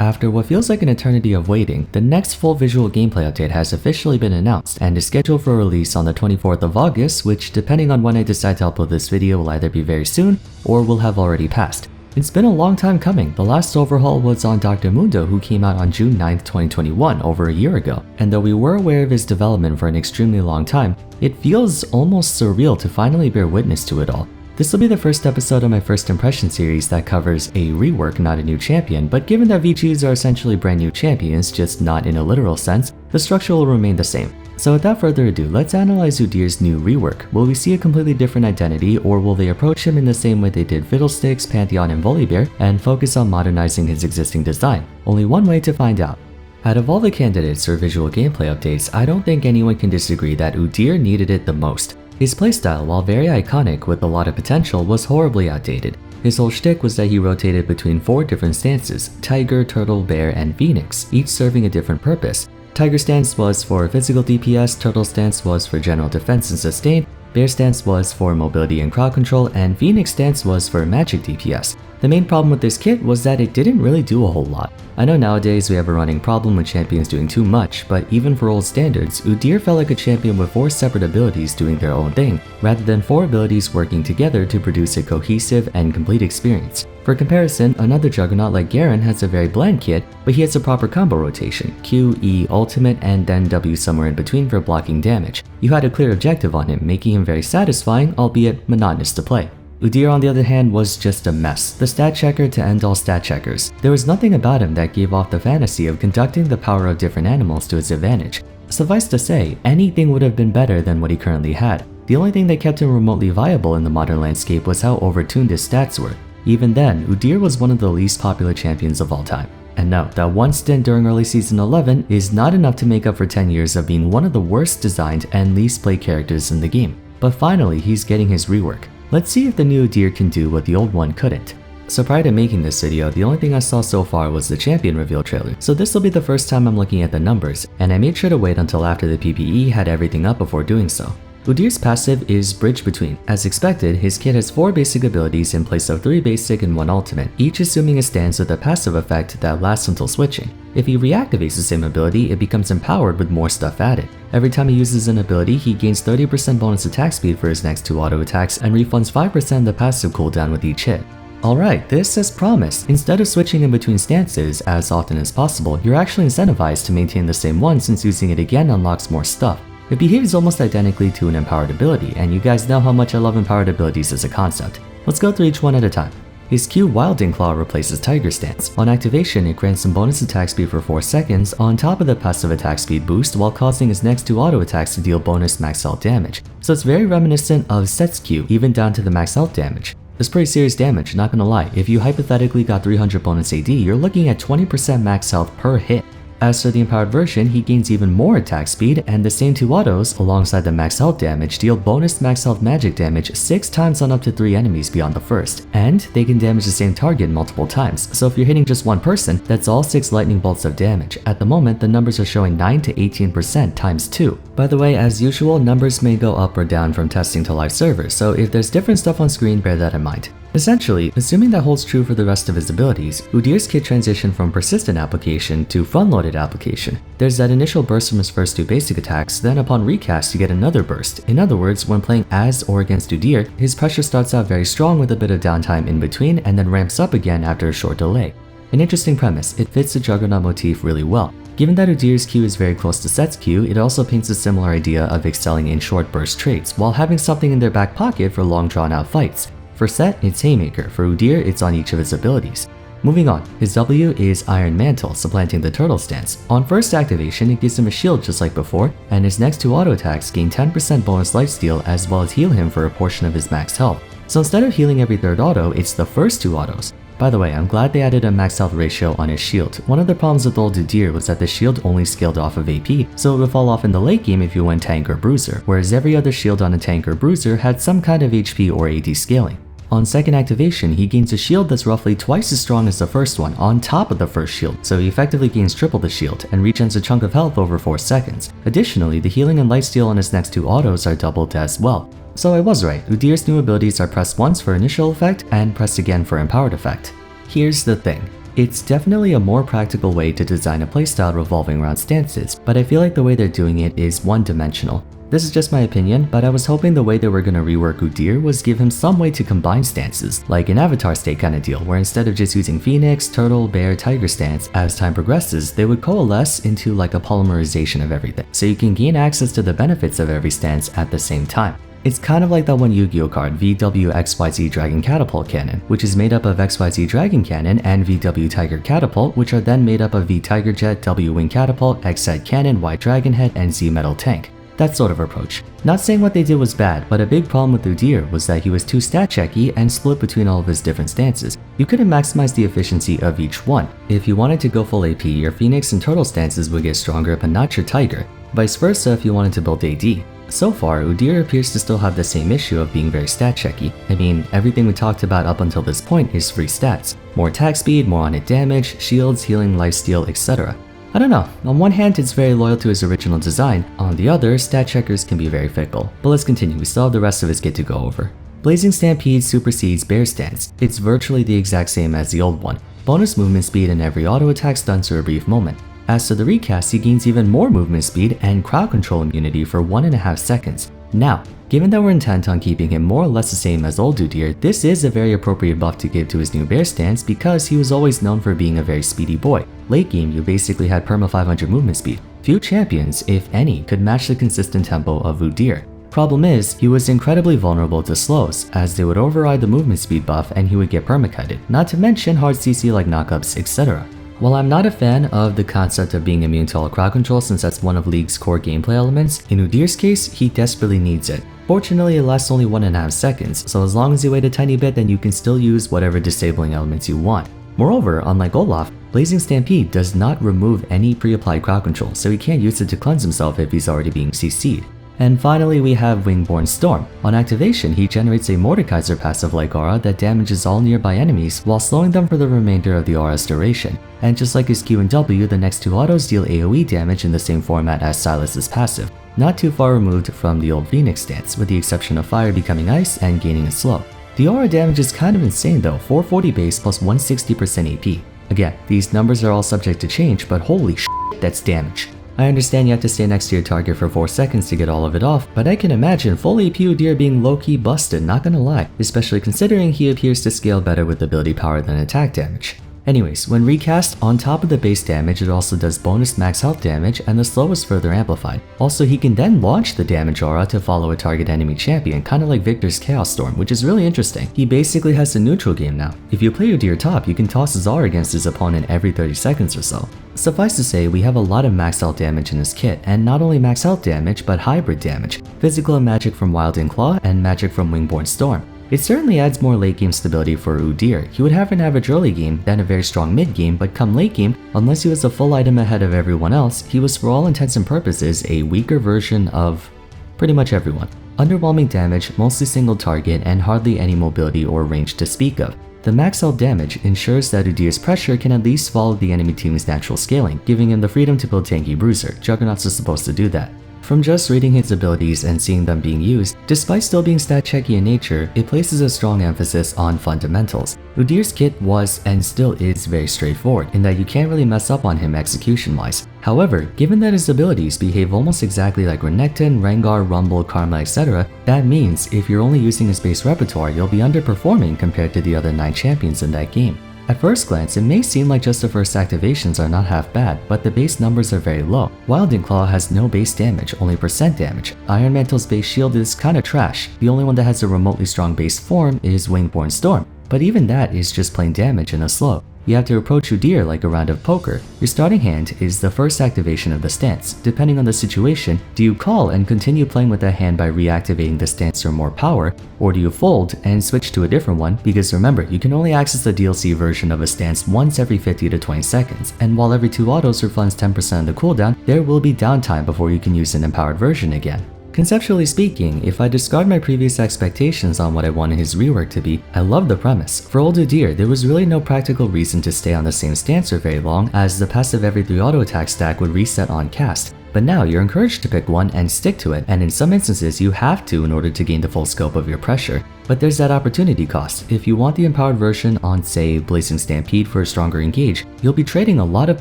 After what feels like an eternity of waiting, the next full visual gameplay update has officially been announced and is scheduled for release on the 24th of August, which depending on when I decide to upload this video will either be very soon or will have already passed. It's been a long time coming. The last overhaul was on Dr. Mundo, who came out on June 9th, 2021, over a year ago, and though we were aware of his development for an extremely long time, it feels almost surreal to finally bear witness to it all. This will be the first episode of my first impression series that covers a rework, not a new champion, but given that VGs are essentially brand new champions, just not in a literal sense, the structure will remain the same. So without further ado, let's analyze Udyr's new rework. Will we see a completely different identity, or will they approach him in the same way they did Fiddlesticks, Pantheon, and Volibear, and focus on modernizing his existing design? Only one way to find out. Out of all the candidates for visual gameplay updates, I don't think anyone can disagree that Udyr needed it the most. His playstyle, while very iconic with a lot of potential, was horribly outdated. His whole shtick was that he rotated between 4 different stances: Tiger, Turtle, Bear, and Phoenix, each serving a different purpose. Tiger stance was for physical DPS, Turtle stance was for general defense and sustain, Bear stance was for mobility and crowd control, and Phoenix stance was for magic DPS. The main problem with this kit was that it didn't really do a whole lot. I know nowadays we have a running problem with champions doing too much, but even for old standards, Udyr felt like a champion with 4 separate abilities doing their own thing, rather than 4 abilities working together to produce a cohesive and complete experience. For comparison, another juggernaut like Garen has a very bland kit, but he has a proper combo rotation: Q, E, ultimate, and then W somewhere in between for blocking damage. You had a clear objective on him, making him very satisfying, albeit monotonous to play. Udyr, on the other hand, was just a mess, the stat checker to end all stat checkers. There was nothing about him that gave off the fantasy of conducting the power of different animals to his advantage. Suffice to say, anything would have been better than what he currently had. The only thing that kept him remotely viable in the modern landscape was how overtuned his stats were. Even then, Udyr was one of the least popular champions of all time. And no, that one stint during early season 11 is not enough to make up for 10 years of being one of the worst designed and least played characters in the game. But finally, he's getting his rework. Let's see if the new Udyr can do what the old one couldn't. So prior to making this video, the only thing I saw so far was the champion reveal trailer, so this will be the first time I'm looking at the numbers, and I made sure to wait until after the PPE had everything up before doing so. Udyr's passive is Bridge Between. As expected, his kit has 4 basic abilities in place of 3 basic and 1 ultimate, each assuming a stance with a passive effect that lasts until switching. If he reactivates the same ability, it becomes empowered with more stuff added. Every time he uses an ability, he gains 30% bonus attack speed for his next 2 auto attacks and refunds 5% of the passive cooldown with each hit. Alright, this as promised. Instead of switching in between stances as often as possible, you're actually incentivized to maintain the same one since using it again unlocks more stuff. It behaves almost identically to an empowered ability, and you guys know how much I love empowered abilities as a concept. Let's go through each one at a time. His Q Wilding Claw replaces Tiger Stance. On activation, it grants some bonus attack speed for 4 seconds on top of the passive attack speed boost while causing his next 2 auto attacks to deal bonus max health damage. So it's very reminiscent of Set's Q, even down to the max health damage. It's pretty serious damage, not gonna lie. If you hypothetically got 300 bonus AD, you're looking at 20% max health per hit. As for the empowered version, he gains even more attack speed, and the same 2 autos, alongside the max health damage, deal bonus max health magic damage 6 times on up to 3 enemies beyond the first. And they can damage the same target multiple times, so if you're hitting just one person, that's all 6 lightning bolts of damage. At the moment, the numbers are showing 9 to 18% times 2. By the way, as usual, numbers may go up or down from testing to live servers, so if there's different stuff on screen, bear that in mind. Essentially, assuming that holds true for the rest of his abilities, Udyr's kit transitioned from persistent application to front-loaded application. There's that initial burst from his first 2 basic attacks, then upon recast you get another burst. In other words, when playing as or against Udyr, his pressure starts out very strong with a bit of downtime in between and then ramps up again after a short delay. An interesting premise, it fits the Juggernaut motif really well. Given that Udyr's Q is very close to Set's Q, it also paints a similar idea of excelling in short burst traits, while having something in their back pocket for long drawn out fights. For Set, it's Haymaker. For Udyr, it's on each of his abilities. Moving on, his W is Iron Mantle, supplanting the Turtle stance. On first activation, it gives him a shield just like before, and his next 2 auto attacks gain 10% bonus lifesteal as well as heal him for a portion of his max health. So instead of healing every 3rd auto, it's the first 2 autos. By the way, I'm glad they added a max health ratio on his shield. One of the problems with old Udyr was that the shield only scaled off of AP, so it would fall off in the late game if you went tank or bruiser, whereas every other shield on a tank or bruiser had some kind of HP or AD scaling. On second activation, he gains a shield that's roughly twice as strong as the first one on top of the first shield, so he effectively gains triple the shield and regens a chunk of health over 4 seconds. Additionally, the healing and lifesteal on his next 2 autos are doubled as well. So I was right, Udyr's new abilities are pressed once for initial effect and pressed again for empowered effect. Here's the thing. It's definitely a more practical way to design a playstyle revolving around stances, but I feel like the way they're doing it is one-dimensional. This is just my opinion, but I was hoping the way they were gonna rework Udyr was give him some way to combine stances, like an avatar state kind of deal, where instead of just using Phoenix, Turtle, Bear, Tiger stance, as time progresses, they would coalesce into like a polymerization of everything, so you can gain access to the benefits of every stance at the same time. It's kind of like that one Yu-Gi-Oh card, VW-XYZ Dragon Catapult Cannon, which is made up of XYZ Dragon Cannon and VW Tiger Catapult, which are then made up of V Tiger Jet, W Wing Catapult, X Set Cannon, Y Dragon Head, and Z Metal Tank. That sort of approach. Not saying what they did was bad, but a big problem with Udyr was that he was too stat checky and split between all of his different stances. You couldn't maximize the efficiency of each one. If you wanted to go full AP, your Phoenix and Turtle stances would get stronger but not your Tiger. Vice versa if you wanted to build AD. So far, Udyr appears to still have the same issue of being very stat checky. I mean, everything we talked about up until this point is free stats. More attack speed, more on-hit damage, shields, healing, lifesteal, etc. I don't know, on one hand it's very loyal to his original design, on the other, stat checkers can be very fickle. But let's continue, we still have the rest of his kit to go over. Blazing Stampede supersedes Bear Stance. It's virtually the exact same as the old one. Bonus movement speed in every auto attack stuns for a brief moment. As to the recast, he gains even more movement speed and crowd control immunity for 1.5 seconds. Now, given that we're intent on keeping him more or less the same as old Udyr, this is a very appropriate buff to give to his new Bear stance because he was always known for being a very speedy boy. Late game, you basically had perma 500 movement speed. Few champions, if any, could match the consistent tempo of Udyr. Problem is, he was incredibly vulnerable to slows, as they would override the movement speed buff and he would get permakited, not to mention hard CC like knockups, etc. While I'm not a fan of the concept of being immune to all crowd control since that's one of League's core gameplay elements, in Udyr's case, he desperately needs it. Fortunately, it lasts only 1.5 seconds, so as long as you wait a tiny bit, then you can still use whatever disabling elements you want. Moreover, unlike Olaf, Blazing Stampede does not remove any pre-applied crowd control, so he can't use it to cleanse himself if he's already being CC'd. And finally, we have Wingborne Storm. On activation, he generates a Mordekaiser passive-like aura that damages all nearby enemies while slowing them for the remainder of the aura's duration. And just like his Q and W, the next two autos deal AoE damage in the same format as Silas's passive. Not too far removed from the old Phoenix stance, with the exception of fire becoming ice and gaining a slow. The aura damage is kind of insane though, 440 base plus 160% AP. Again, these numbers are all subject to change, but holy shit, that's damage. I understand you have to stay next to your target for 4 seconds to get all of it off, but I can imagine full AP Udyr being low-key busted, not gonna lie, especially considering he appears to scale better with ability power than attack damage. Anyways, when recast, on top of the base damage, it also does bonus max health damage and the slow is further amplified. Also, he can then launch the damage aura to follow a target enemy champion, kinda like Victor's Chaos Storm, which is really interesting. He basically has a neutral game now. If you play Udyr top, you can toss his aura against his opponent every 30 seconds or so. Suffice to say, we have a lot of max health damage in his kit, and not only max health damage, but hybrid damage, physical and magic from Wild and Claw, and magic from Wingborne Storm. It certainly adds more late game stability for Udyr. He would have an average early game, then a very strong mid game, but come late game, unless he was a full item ahead of everyone else, he was for all intents and purposes a weaker version of pretty much everyone. Underwhelming damage, mostly single target, and hardly any mobility or range to speak of. The max health damage ensures that Udyr's pressure can at least follow the enemy team's natural scaling, giving him the freedom to build tanky bruiser. Juggernauts is supposed to do that. From just reading his abilities and seeing them being used, despite still being stat checky in nature, it places a strong emphasis on fundamentals. Udyr's kit was and still is very straightforward in that you can't really mess up on him execution-wise. However, given that his abilities behave almost exactly like Renekton, Rengar, Rumble, Karma, etc., that means if you're only using his base repertoire, you'll be underperforming compared to the other 9 champions in that game. At first glance, it may seem like just the first activations are not half bad, but the base numbers are very low. Wild and Claw has no base damage, only percent damage. Iron Mantle's base shield is kinda trash. The only one that has a remotely strong base form is Wingborne Storm, but even that is just plain damage in a slow. You have to approach Udyr like a round of poker. Your starting hand is the first activation of the stance. Depending on the situation, do you call and continue playing with that hand by reactivating the stance for more power, or do you fold and switch to a different one? Because remember, you can only access the DLC version of a stance once every 50 to 20 seconds, and while every 2 autos refunds 10% of the cooldown, there will be downtime before you can use an empowered version again. Conceptually speaking, if I discard my previous expectations on what I wanted his rework to be, I love the premise. For old Udyr, there was really no practical reason to stay on the same stance for very long, as the passive every 3 auto attack stack would reset on cast. But now you're encouraged to pick one and stick to it, and in some instances you have to in order to gain the full scope of your pressure. But there's that opportunity cost. If you want the empowered version on, say, Blazing Stampede for a stronger engage, you'll be trading a lot of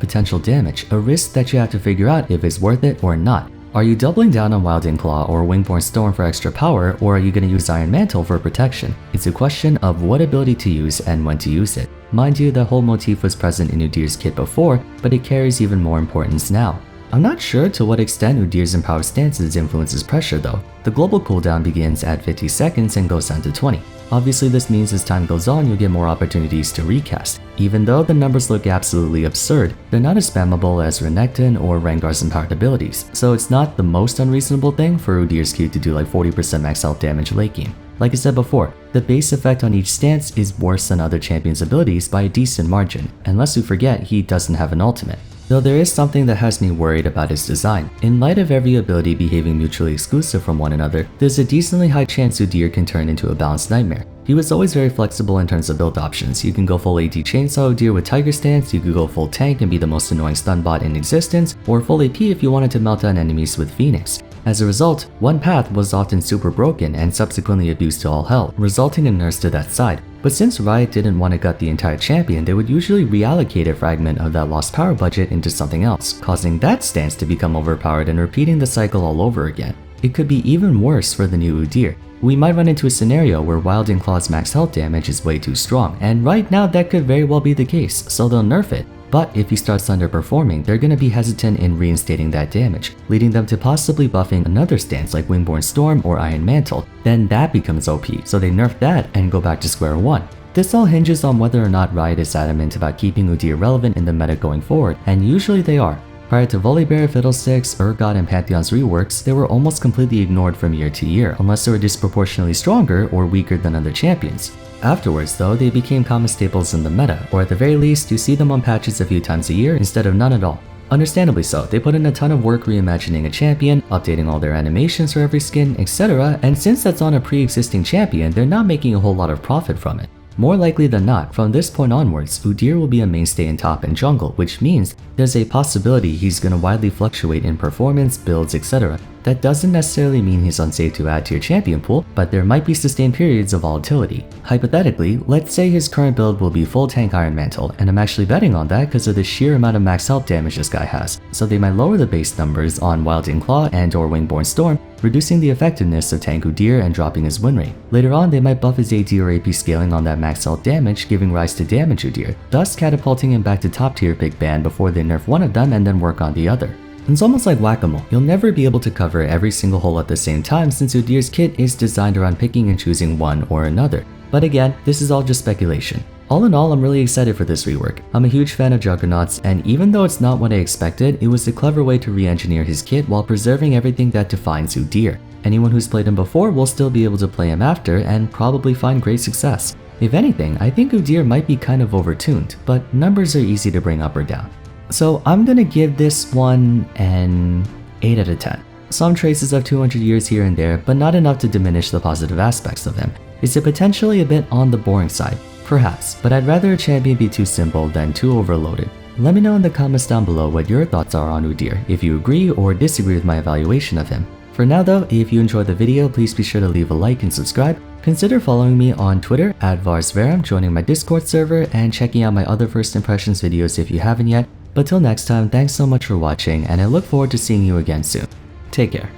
potential damage, a risk that you have to figure out if it's worth it or not. Are you doubling down on Wilding Claw or Wingborn Storm for extra power, or are you going to use Iron Mantle for protection? It's a question of what ability to use and when to use it. Mind you, the whole motif was present in Udyr's kit before, but it carries even more importance now. I'm not sure to what extent Udyr's empowered stances influences pressure though. The global cooldown begins at 50 seconds and goes down to 20. Obviously this means as time goes on you'll get more opportunities to recast. Even though the numbers look absolutely absurd, they're not as spammable as Renekton or Rengar's empowered abilities, so it's not the most unreasonable thing for Udyr's Q to do like 40% max health damage late game. Like I said before, the base effect on each stance is worse than other champions' abilities by a decent margin, unless we forget he doesn't have an ultimate. Though there is something that has me worried about his design. In light of every ability behaving mutually exclusive from one another, there's a decently high chance Udyr can turn into a balanced nightmare. He was always very flexible in terms of build options. You can go full AD Chainsaw Udyr with Tiger Stance, you could go full tank and be the most annoying stun bot in existence, or full AP if you wanted to melt down enemies with Phoenix. As a result, one path was often super broken and subsequently abused to all hell, resulting in nerfs to that side. But since Riot didn't want to gut the entire champion, they would usually reallocate a fragment of that lost power budget into something else, causing that stance to become overpowered and repeating the cycle all over again. It could be even worse for the new Udyr. We might run into a scenario where Wilding Claw's max health damage is way too strong, and right now that could very well be the case, so they'll nerf it. But if he starts underperforming, they're going to be hesitant in reinstating that damage, leading them to possibly buffing another stance like Wingborn Storm or Iron Mantle. Then that becomes OP, so they nerf that and go back to square one. This all hinges on whether or not Riot is adamant about keeping Udyr relevant in the meta going forward, and usually they are. Prior to Volibear, Fiddlesticks, Urgot, and Pantheon's reworks, they were almost completely ignored from year to year, unless they were disproportionately stronger or weaker than other champions. Afterwards though, they became common staples in the meta, or at the very least, you see them on patches a few times a year instead of none at all. Understandably so, they put in a ton of work reimagining a champion, updating all their animations for every skin, etc., and since that's on a pre-existing champion, they're not making a whole lot of profit from it. More likely than not, from this point onwards, Udyr will be a mainstay in top and jungle, which means there's a possibility he's gonna widely fluctuate in performance, builds, etc. That doesn't necessarily mean he's unsafe to add to your champion pool, but there might be sustained periods of volatility. Hypothetically, let's say his current build will be full tank Iron Mantle, and I'm actually betting on that because of the sheer amount of max health damage this guy has, so they might lower the base numbers on Wilding Claw and or Wingborn Storm, reducing the effectiveness of tank Udyr and dropping his win rate. Later on, they might buff his AD or AP scaling on that max health damage, giving rise to damage Udyr, thus catapulting him back to top tier big ban before they nerf one of them and then work on the other. It's almost like whack-a-mole. You'll never be able to cover every single hole at the same time since Udyr's kit is designed around picking and choosing one or another. But again, this is all just speculation. All in all, I'm really excited for this rework. I'm a huge fan of Juggernauts, and even though it's not what I expected, it was a clever way to re-engineer his kit while preserving everything that defines Udyr. Anyone who's played him before will still be able to play him after and probably find great success. If anything, I think Udyr might be kind of overtuned, but numbers are easy to bring up or down. So I'm gonna give this one an 8 out of 10. Some traces of 200 years here and there, but not enough to diminish the positive aspects of him. Is it potentially a bit on the boring side? Perhaps, but I'd rather a champion be too simple than too overloaded. Let me know in the comments down below what your thoughts are on Udyr, if you agree or disagree with my evaluation of him. For now though, if you enjoyed the video, please be sure to leave a like and subscribe. Consider following me on Twitter at Vars, joining my Discord server, and checking out my other first impressions videos if you haven't yet. But till next time, thanks so much for watching, and I look forward to seeing you again soon. Take care.